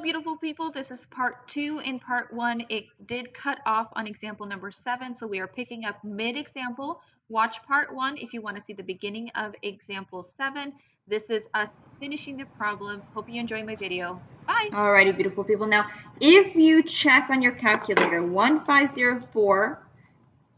beautiful people. This is part 2. In part 1, it did cut off on example number 7, so we are picking up mid-example. Watch part 1 if you want to see the beginning of example 7. This is us finishing the problem. Hope you enjoy my video. Bye. Alrighty, beautiful people. Now, if you check on your calculator, 1504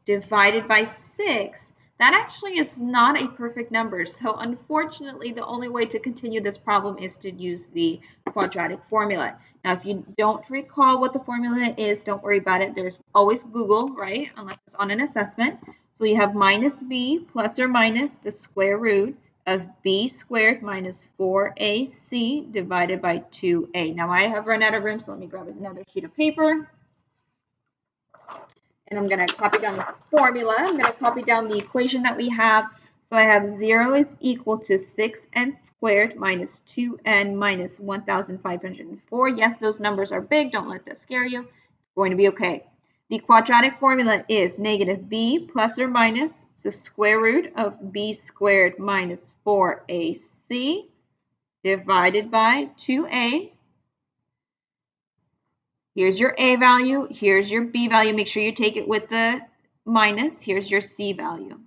divided by 6, that actually is not a perfect number. So unfortunately, the only way to continue this problem is to use the quadratic formula. Now, if you don't recall what the formula is, don't worry about it. There's always Google, right? Unless it's on an assessment. So you have minus b plus or minus the square root of b squared minus 4ac divided by 2a. Now, I have run out of room, so let me grab another sheet of paper. And I'm going to copy down the formula. I'm going to copy down the equation that we have. So I have 0 is equal to 6n squared minus 2n minus 1,504. Yes, those numbers are big. Don't let that scare you. It's going to be okay. The quadratic formula is negative b plus or minus the square root of b squared minus 4ac divided by 2a. Here's your a value, here's your b value. Make sure you take it with the minus. Here's your c value.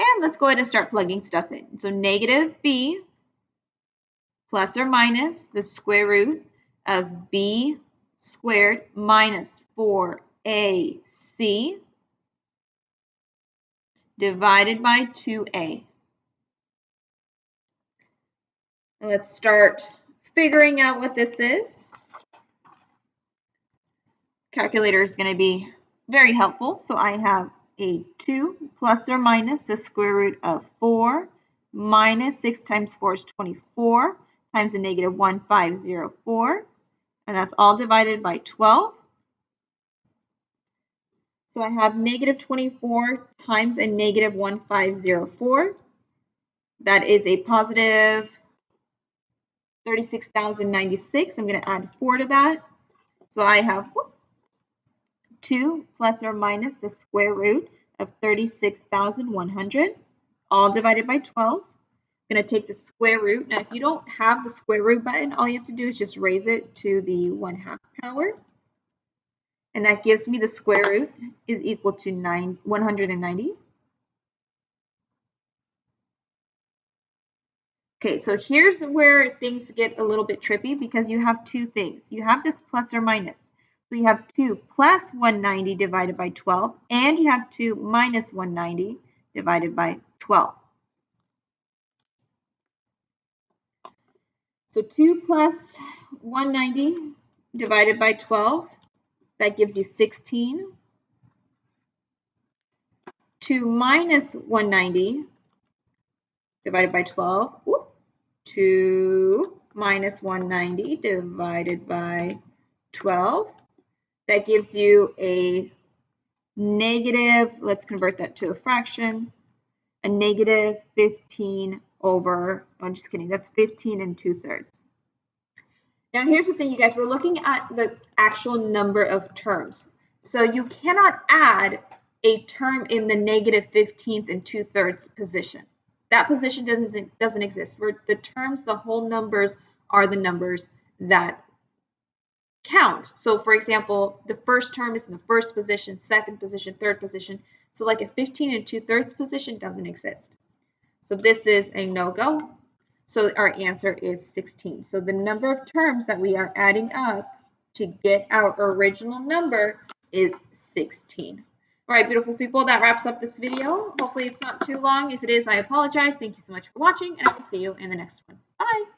And let's go ahead and start plugging stuff in. So negative b plus or minus the square root of b squared minus 4ac divided by 2a. Now let's start figuring out what this is. Calculator is going to be very helpful. So I have a 2 plus or minus the square root of 4 minus 6 times 4 is 24 times a negative 1504. And that's all divided by 12. So I have negative 24 times a negative 1504. That is a positive 36,096. I'm going to add 4 to that. So I have 2 plus or minus the square root of 36,100, all divided by 12. I'm going to take the square root. Now, if you don't have the square root button, all you have to do is just raise it to the 1/2 power. And that gives me the square root is equal to 190. Okay, so here's where things get a little bit trippy because you have two things. You have this plus or minus. So you have 2 plus 190 divided by 12, and you have 2 minus 190 divided by 12. So 2 plus 190 divided by 12, that gives you 16. 2 minus 190 divided by 12, 2 minus 190 divided by 12. That gives you a negative, let's convert that to a fraction, a negative 15 over, I'm just kidding, that's 15 2/3. Now here's the thing, you guys, we're looking at the actual number of terms. So you cannot add a term in the negative 15th 2/3 position. That position doesn't exist. The terms, the whole numbers are the numbers that count. So for example, the first term is in the first position, second position, third position. So like a 15 2/3 position doesn't exist. So this is a no-go. So our answer is 16. So the number of terms that we are adding up to get our original number is 16. All right, beautiful people, that wraps up this video. Hopefully it's not too long. If it is, I apologize. Thank you so much for watching, and I will see you in the next one. Bye.